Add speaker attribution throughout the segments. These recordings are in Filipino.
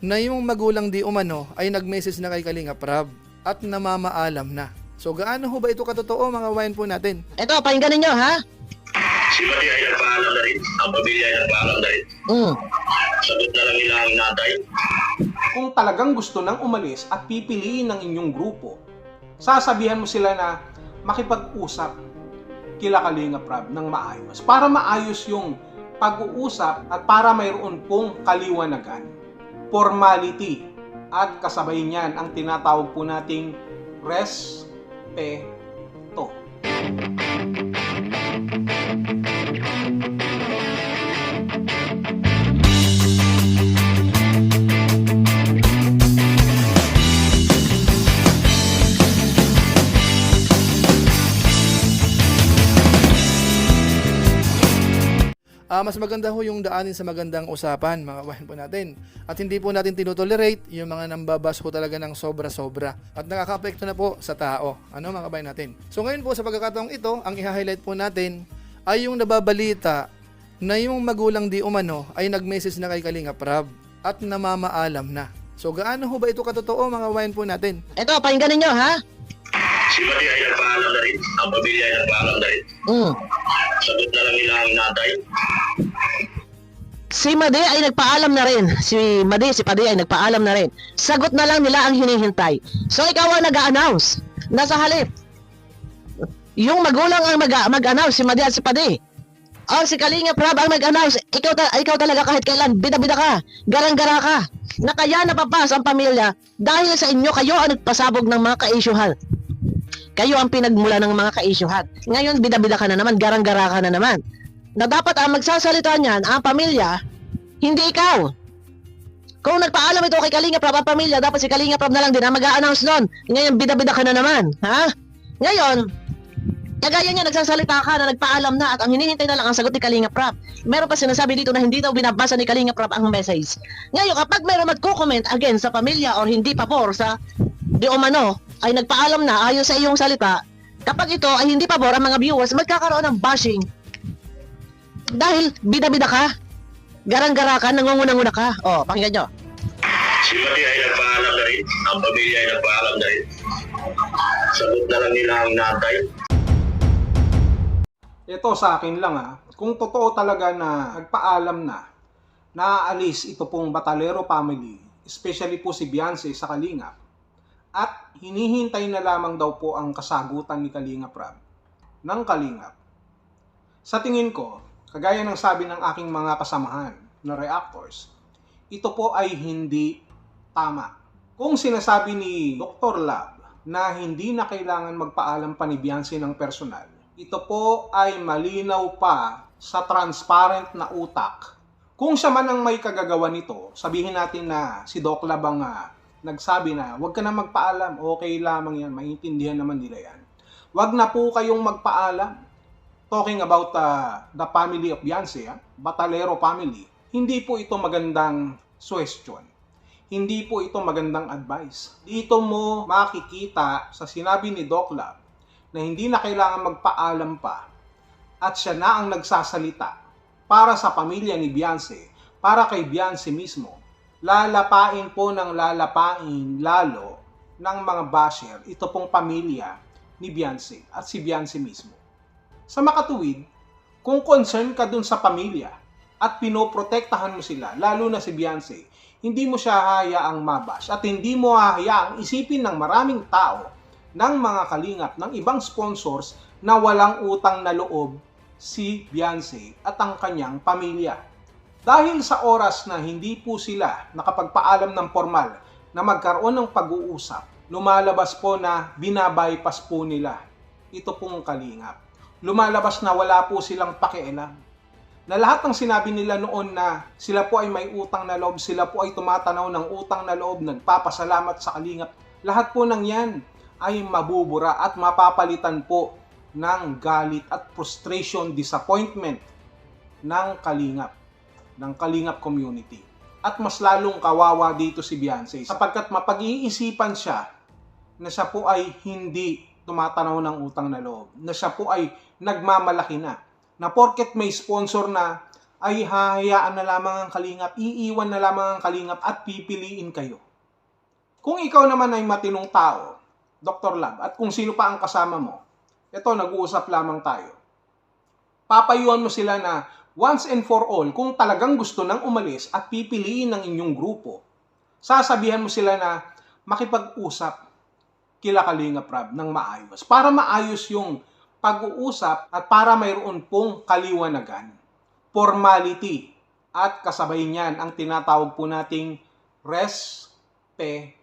Speaker 1: na yung magulang di umano ay nag-message na kay Kalinga Prab at namamaalam na. So gaano ho ba ito katotoo mga kabayan po natin?
Speaker 2: Ito, pakinggan ninyo, ha?
Speaker 3: Si Mati ay nagpaalam na rin. Ang pamilya ay nagpaalam na rin. Sagot na lang nila ang natay.
Speaker 4: Kung talagang gusto nang umalis at pipiliin ng inyong grupo, sasabihan mo sila na makipag-usap kila Kalinga Prab ng maayos. Para maayos yung pag-uusap at para mayroon pong kaliwanagan, formality, at kasabay niyan ang tinatawag po nating respeto.
Speaker 1: Mas maganda ho yung daanin sa magandang usapan mga kabayan po natin. At hindi po natin tinotolerate yung mga nambabas ho talaga ng sobra-sobra. At nakaka-apekto na po sa tao. Ano mga kabayan natin? So ngayon po sa pagkakataong ito, ang i-highlight po natin ay yung nababalita na yung magulang di umano ay nag-message na kay Kalinga Prab at namamaalam na. So gaano ho ba ito katotoo mga kabayan po natin?
Speaker 2: Ito, pakinggan ninyo, ha?
Speaker 3: Si Mati ay nagpaalam na rin. Ang pamilya ay nagpaalam na rin. Sagot na lang nila ang natay.
Speaker 2: Si Madi ay nagpaalam na rin. Si Padi ay nagpaalam na rin. Sagot na lang nila ang hinihintay. So ikaw ang nag-a-announce. Nasa halip. Yung magulang ang mag-announce, si Madi at si Padi. O si Kalinga Prab ang nag-announce. Ikaw talaga kahit kailan, bida-bida ka, garang-gara ka. Na kaya napapas ang pamilya dahil sa inyo, kayo ang nagpasabog ng mga ka-isyuhan. Kayo ang pinagmula ng mga ka-isyuhan. Ngayon, bida-bida ka na naman, garang-gara ka na naman. Na dapat ang magsasalita niyan, ang pamilya, hindi ikaw. Kung nagpaalam ito kay Kalinga Prab ang pamilya, dapat si Kalinga Prab na lang din ang mag-a-announce nun. Ngayon, bida-bida ka na naman. Ha? Ngayon, kagaya niya, nagsasalita ka na nagpaalam na at ang hinihintay na lang ang sagot ni Kalinga Prab. Meron pa sinasabi dito na hindi daw binabasa ni Kalinga Prab ang message. Ngayon, kapag meron magko-comment again sa pamilya or hindi pabor sa di umano, ay nagpaalam na ayon sa iyong salita, kapag ito ay hindi pabor ang mga viewers, magkakaroon ng bashing. Dahil bida-bida ka, garang-gara ka, nangunguna-nguna ka. O, pakinggan nyo.
Speaker 3: Si Mati ay nagpaalam na rin. Ang pamilya ay nagpaalam na rin. Sagot na lang nila ang natay.
Speaker 4: Ito sa akin lang kung totoo talaga na nagpaalam na naaalis ito pong Batalero family, especially po si Beyonce sa Kalinga, at hinihintay na lamang daw po ang kasagutan ni Kalinga Prab ng Kalingap. Sa tingin ko, kagaya ng sabi ng aking mga kasamahan na reactors, ito po ay hindi tama. Kung sinasabi ni Dr. Lab na hindi na kailangan magpaalam pa ni Beyonce ng personal, ito po ay malinaw pa sa transparent na utak. Kung siya man ang may kagagawa nito, sabihin natin na si Doc Lab ang nagsabi na huwag ka na magpaalam, okay lamang yan, maintindihan naman nila yan. Huwag na po kayong magpaalam. Talking about the family of Beyonce, Batalero family, hindi po ito magandang suggestion. Hindi po ito magandang advice. Dito mo makikita sa sinabi ni Doc Lab na hindi na kailangan magpaalam pa at siya na ang nagsasalita para sa pamilya ni Beyonce, para kay Beyonce mismo. Lalapain po ng lalapain lalo ng mga basher ito pong pamilya ni Beyonce at si Beyonce mismo. Sa makatuwid, kung concern ka dun sa pamilya at pinoprotektahan mo sila, lalo na si Beyonce, hindi mo siya hayaang mabash at hindi mo hayaang isipin ng maraming tao, ng mga kalingap, ng ibang sponsors na walang utang na loob si Beyonce at ang kanyang pamilya. Dahil sa oras na hindi po sila nakapagpaalam ng formal na magkaroon ng pag-uusap, lumalabas po na binabypass po nila ito pong Kalingap. Lumalabas na wala po silang pakialam. Na lahat ng sinabi nila noon na sila po ay may utang na loob, sila po ay tumatanaw ng utang na loob, nagpapasalamat sa Kalingap, lahat po ng yan ay mabubura at mapapalitan po ng galit at frustration, disappointment ng Kalingap, ng Kalingap community. At mas lalong kawawa dito si Beyonce sapagkat mapag-iisipan siya na siya po ay hindi tumatanaw ng utang na loob, na siya po ay nagmamalaki na porket may sponsor na ay hahayaan na lamang ang Kalingap, iiwan na lamang ang Kalingap at pipiliin kayo. Kung ikaw naman ay matinong tao, Dr. Lab, at kung sino pa ang kasama mo, ito, nag-uusap lamang tayo. Papayuhan mo sila na once and for all, kung talagang gusto nang umalis at pipiliin ng inyong grupo, sasabihan mo sila na makipag-usap kila Kalingap Rab ng maayos. Para maayos yung pag-uusap at para mayroon pong kaliwanagan. Formality at kasabay niyan ang tinatawag po nating respeto.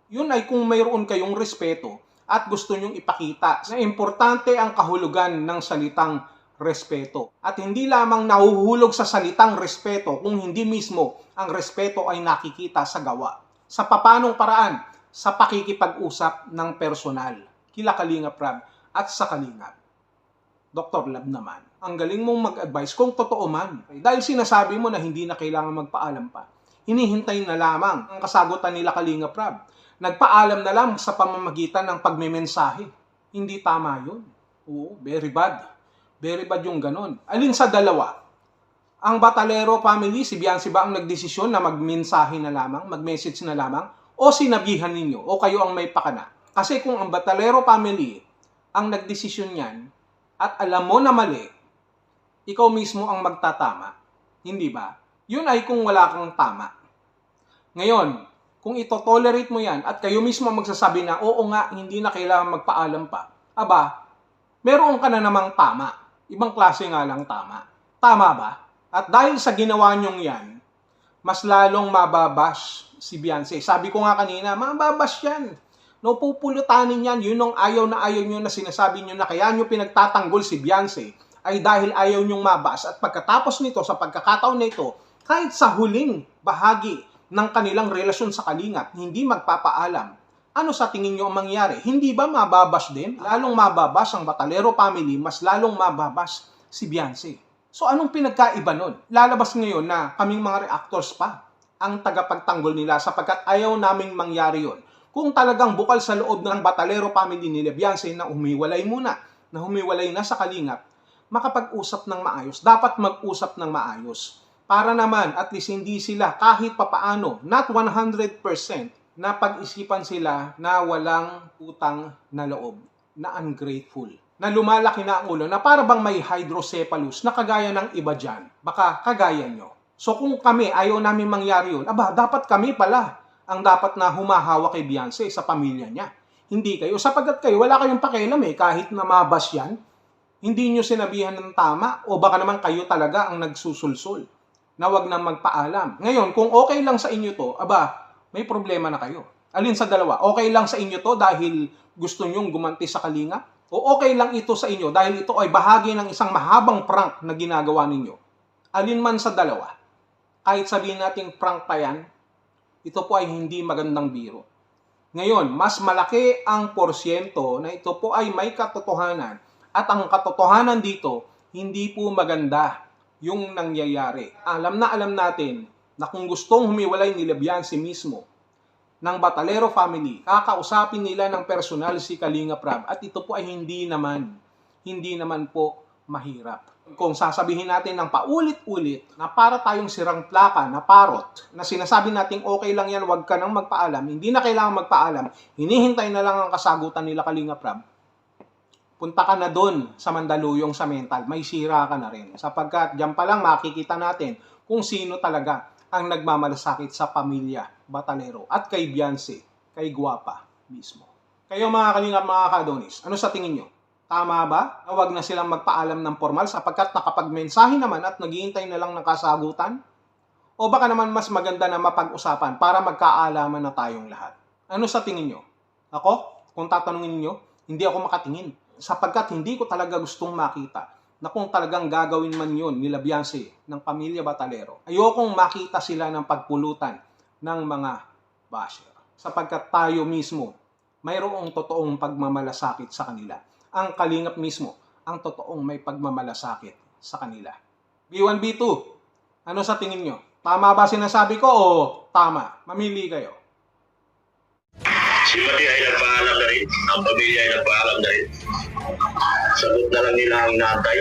Speaker 4: Yun ay kung mayroon kayong respeto at gusto nyong ipakita na importante ang kahulugan ng salitang respeto. At hindi lamang nahuhulog sa salitang respeto kung hindi mismo ang respeto ay nakikita sa gawa. Sa papanong paraan, sa pakikipag-usap ng personal, kila Kalingap Rab at sa Kalingap. Dr. Lab naman, ang galing mong mag-advise kung totoo man. Dahil sinasabi mo na hindi na kailangan magpaalam pa, hinihintay na lamang ang kasagutan nila Kalingap Rab. Nagpaalam na lang sa pamamagitan ng pagmemensahe. Hindi tama yun. Oo, very bad. Very bad yung ganon. Alin sa dalawa? Ang Batalero family, si Biancy ba ang nagdesisyon na magmensahe na lamang, mag-message na lamang, o sinabihan ninyo, o kayo ang may pakana? Kasi kung ang Batalero family ang nagdesisyon yan, at alam mo na mali, ikaw mismo ang magtatama. Hindi ba? Yun ay kung wala kang tama. Ngayon, kung ito-tolerate mo yan at kayo mismo magsasabi na, oo nga, hindi na kailangan magpaalam pa, aba, meron ka na namang tama. Ibang klase nga lang tama. Tama ba? At dahil sa ginawa nyong yan, mas lalong mababash si Biancy. Sabi ko nga kanina, mababash yan. No, pupulutanin yan. Yun ang ayaw nyo na sinasabi nyo na kaya nyo pinagtatanggol si Biancy ay dahil ayaw nyong mabas. At pagkatapos nito, sa pagkakataon na ito, kahit sa huling bahagi ng kanilang relasyon sa Kalingap, hindi magpapaalam. Ano sa tingin nyo ang mangyari? Hindi ba mababas din? Lalong mababas ang Batalero family, mas lalong mababas si Biancy. So anong pinagkaiba nun? Lalabas ngayon na kaming mga reactors pa ang tagapagtanggol nila sapagkat ayaw naming mangyari yon. Kung talagang bukal sa loob ng Batalero family nila Biancy na humiwalay na sa Kalingap, makapag-usap ng maayos. Dapat mag-usap ng maayos. Para naman at least hindi sila kahit papaano, not 100%, na pag-isipan sila na walang utang na loob, na ungrateful, na lumalaki na ang ulo, na para bang may hydrocephalus na kagaya ng iba dyan, baka kagaya nyo. So kung kami, ayaw namin mangyari yun, aba, dapat kami pala ang dapat na humahawa kay Biancy sa pamilya niya. Hindi kayo. Sapagkat kayo, wala kayong pakialam kahit na mabas yan, hindi nyo sinabihan ng tama, o baka naman kayo talaga ang nagsusulsul na wag na magpaalam. Ngayon, kung okay lang sa inyo to, aba, may problema na kayo. Alin sa dalawa? Okay lang sa inyo to dahil gusto nyong gumanti sa Kalingap? O okay lang ito sa inyo dahil ito ay bahagi ng isang mahabang prank na ginagawa ninyo? Alin man sa dalawa, kahit sabihin natin prank pa yan, ito po ay hindi magandang biro. Ngayon, mas malaki ang porsyento na ito po ay may katotohanan at ang katotohanan dito, hindi po maganda yung nangyayari. Alam natin na kung gustong humiwalay nila Biancy mismo ng Batalero family, kakausapin nila ng personal si Kalingap Rab at ito po ay hindi naman po mahirap. Kung sasabihin natin ng paulit-ulit na para tayong sirang plaka na parot, na sinasabi natin okay lang yan, wag ka nang magpaalam, hindi na kailangan magpaalam, hinihintay na lang ang kasagutan nila Kalingap Rab, punta ka na doon sa Mandaluyong sa mental, may sira ka na rin. Sapagkat diyan pa lang makikita natin kung sino talaga ang nagmamalasakit sa pamilya Batalero at kay Biancy, kay Guapa mismo. Kayo mga Kalingap, mga Ka-Adonis, ano sa tingin nyo? Tama ba? Huwag na silang magpaalam ng formal sapagkat nakapagmensahe naman at naghihintay na lang ng kasagutan? O baka naman mas maganda na mapag-usapan para magkaalaman na tayong lahat? Ano sa tingin nyo? Ako, kung tatanungin niyo, hindi ako makatingin sapagkat hindi ko talaga gustong makita na kung talagang gagawin man yun nila Biancy ng pamilya Batalero. Ayokong makita sila ng pagpulutan ng mga basher sapagkat tayo mismo mayroong totoong pagmamalasakit sa kanila. Ang Kalingap mismo ang totoong may pagmamalasakit sa kanila. B1, B2, ano sa tingin nyo? Tama ba sinasabi ko o tama? Mamili kayo.
Speaker 3: Si Mati ay nagpaalam na rin. Ang pamilya ay nagpaalam na rin. Sagot na lang nila ang natay.